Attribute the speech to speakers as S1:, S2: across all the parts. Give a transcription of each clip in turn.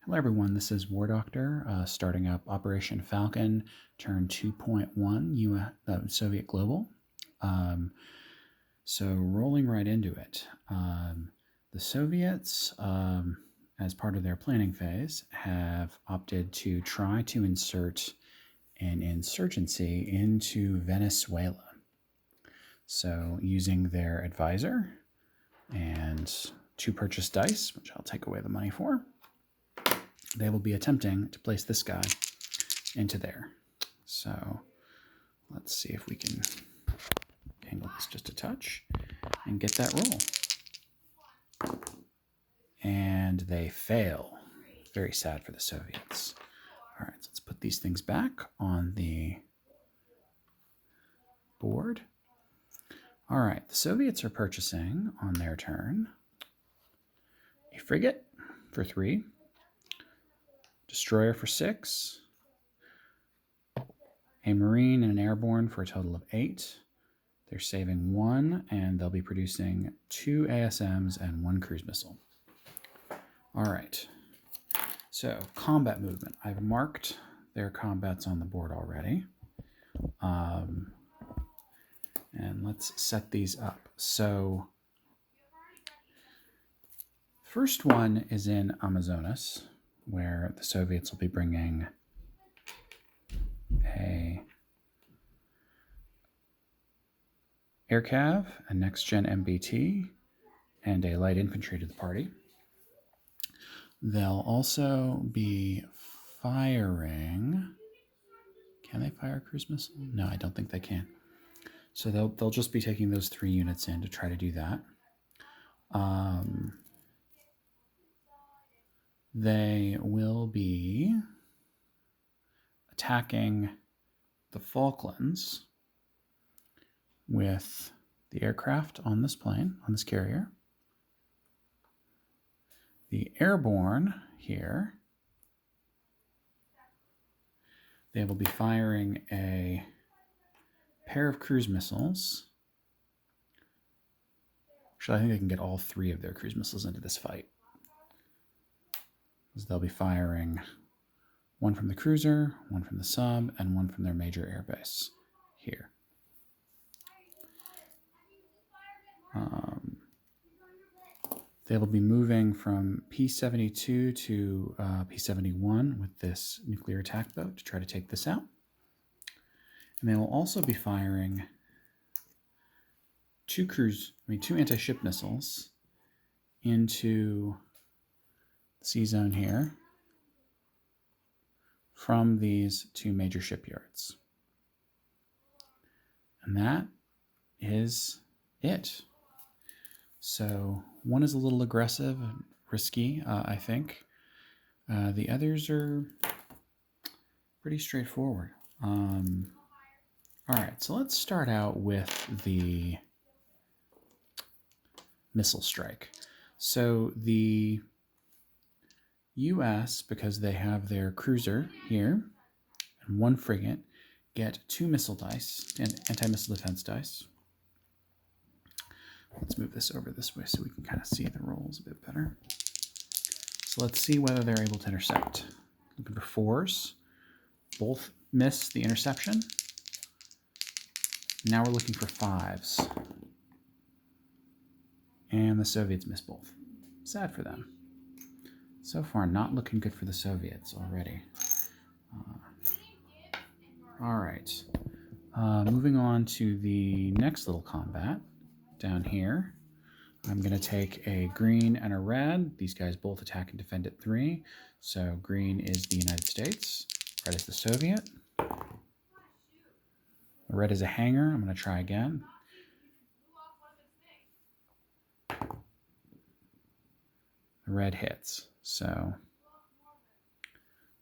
S1: Hello everyone, this is War Doctor starting up Operation Falcon, turn 2.1 Soviet Global. So rolling right into it. The Soviets, as part of their planning phase, have opted to try to insert an insurgency into Venezuela. So using their advisor and 2 purchased dice, which I'll take away the money for, they will be attempting to place this guy into there. So let's see if we can angle this just a touch and get that roll. And they fail. Very sad for the Soviets. All right, so let's put these things back on the board. All right, the Soviets are purchasing on their turn a frigate for 3, destroyer for 6, a marine and an airborne for a total of 8. They're saving 1, and they'll be producing 2 ASMs and 1 cruise missile. All right, so combat movement. I've marked their combats on the board already. And let's set these up. So first one is in Amazonas, where the Soviets will be bringing a air cav, a next-gen MBT, and a light infantry to the party. They'll also be firing... Can they fire a cruise missile? No, I don't think they can. So they'll just be taking those 3 units in to try to do that. They will be attacking the Falklands with the aircraft on this plane, on this carrier. The airborne here, they will be firing a pair of cruise missiles. Actually, I think they can get all 3 of their cruise missiles into this fight. They'll be firing 1 from the cruiser, 1 from the sub, and 1 from their major airbase here. They will be moving from P-72 to P-71 with this nuclear attack boat to try to take this out. And they will also be firing 2 anti-ship missiles into the sea zone here from these 2 major shipyards. And that is it. So one is a little aggressive and risky, I think. The others are pretty straightforward. All right, so let's start out with the missile strike. So the U.S., because they have their cruiser here and 1 frigate, get 2 missile dice and anti-missile defense dice. Let's move this over this way so we can kind of see the rolls a bit better. So let's see whether they're able to intercept. Looking for 4s. Both miss the interception. Now we're looking for 5s. And the Soviets miss both. Sad for them. So far, not looking good for the Soviets already. All right. Moving on to the next little combat. Down here, I'm going to take a green and a red. These guys both attack and defend at 3. So green is the United States. Red is the Soviet. The red is a hanger. I'm going to try again. The red hits. So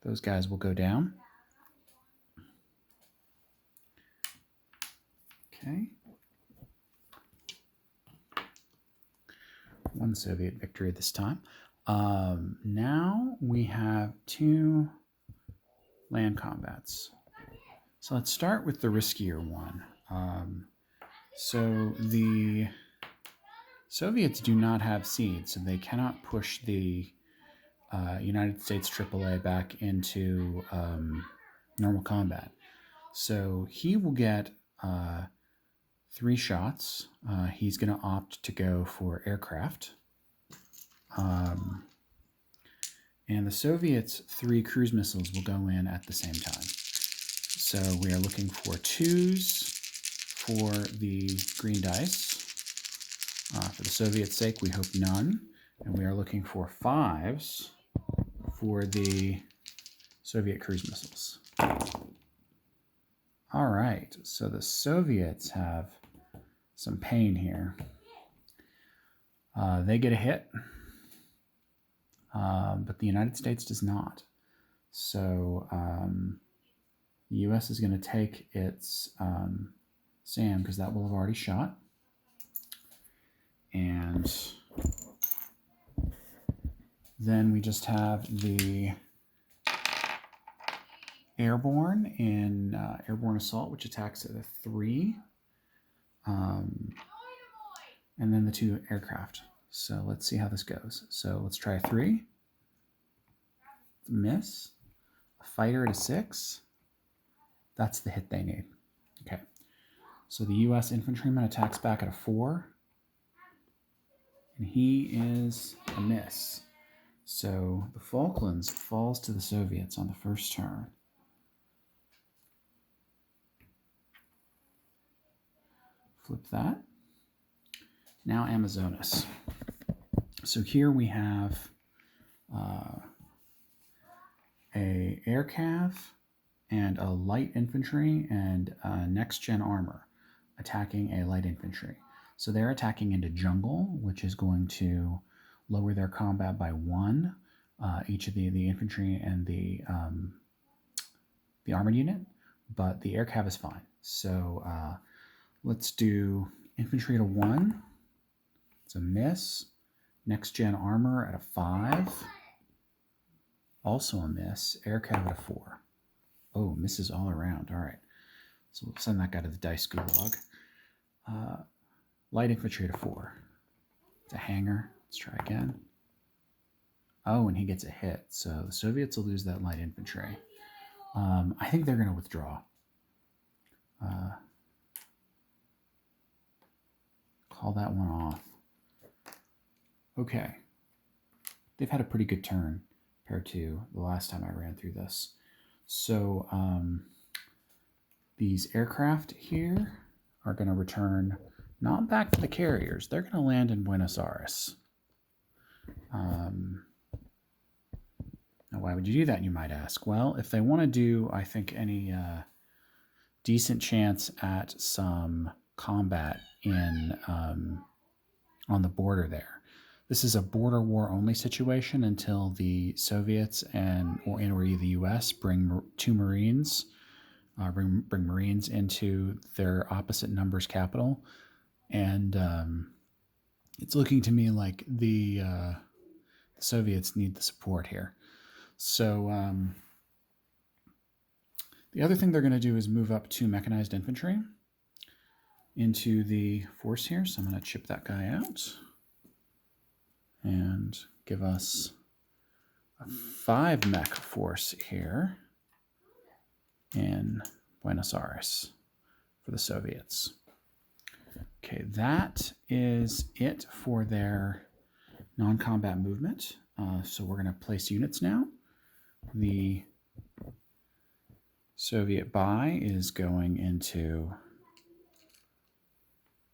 S1: those guys will go down. Okay. 1 Soviet victory this time. Now we have 2 land combats. So let's start with the riskier one. So the Soviets do not have seeds, so they cannot push the United States AAA back into normal combat. So he will get 3 shots. He's going to opt to go for aircraft. And the Soviets' 3 cruise missiles will go in at the same time. So we are looking for 2s for the green dice. For the Soviets' sake, we hope none. And we are looking for 5s for the Soviet cruise missiles. All right, so the Soviets have some pain here. They get a hit, but the United States does not. So the U.S. is going to take its SAM because that will have already shot. And then we just have the airborne in airborne assault, which attacks at a 3. And then the 2 aircraft. So let's see how this goes. So let's try a 3. Miss. A fighter at a 6. That's the hit they need. Okay. So the U.S. infantryman attacks back at a 4. And he is a miss. So the Falklands falls to the Soviets on the first turn. Flip that. Now Amazonas. So here we have a air cav and a light infantry and next-gen armor attacking a light infantry. So they're attacking into jungle, which is going to lower their combat by 1, each of the infantry and the armored unit, but the air cav is fine. So let's do infantry at a 1. It's a miss. Next-gen armor at a 5. Also a miss. Air cav at a 4. Oh, misses all around. All right. So we'll send that guy to the dice gulag. Light infantry at a 4. It's a hanger. Let's try again. Oh, and he gets a hit. So the Soviets will lose that light infantry. I think they're going to withdraw. Call that one off. Okay. They've had a pretty good turn compared to the last time I ran through this. So these aircraft here are going to return not back to the carriers. They're going to land in Buenos Aires. Now, why would you do that, you might ask? Well, if they want to do, I think, any decent chance at some combat in on the border there. This is a border war only situation until the Soviets or the U.S. bring 2 Marines, bring Marines into their opposite numbers capital, and it's looking to me like the Soviets need the support here. So the other thing they're going to do is move up 2 mechanized infantry into the force here. So I'm going to chip that guy out and give us a 5 mech force here in Buenos Aires for the Soviets. Okay, that is it for their non-combat movement. So we're going to place units now. The Soviet buy is going into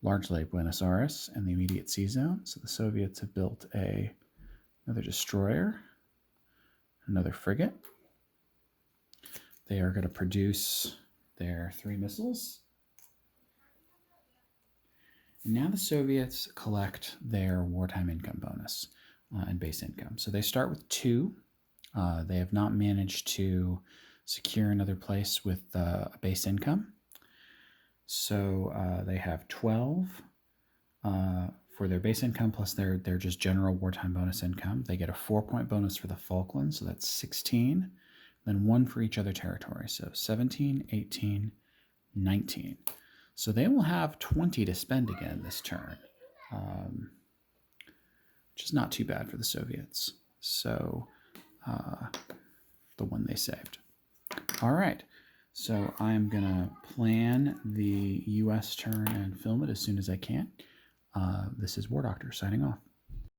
S1: largely Buenos Aires and the immediate sea zone. So the Soviets have built another destroyer, another frigate. They are going to produce their 3 missiles. And now the Soviets collect their wartime income bonus and base income. So they start with 2. They have not managed to secure another place with a base income. So they have 12 for their base income plus their just general wartime bonus income. They get a 4-point bonus for the Falklands, so that's 16. Then 1 for each other territory, so 17, 18, 19. So they will have 20 to spend again this turn, which is not too bad for the Soviets. So the one they saved. All right, so I'm going to plan the US turn and film it as soon as I can. This is War Doctor signing off.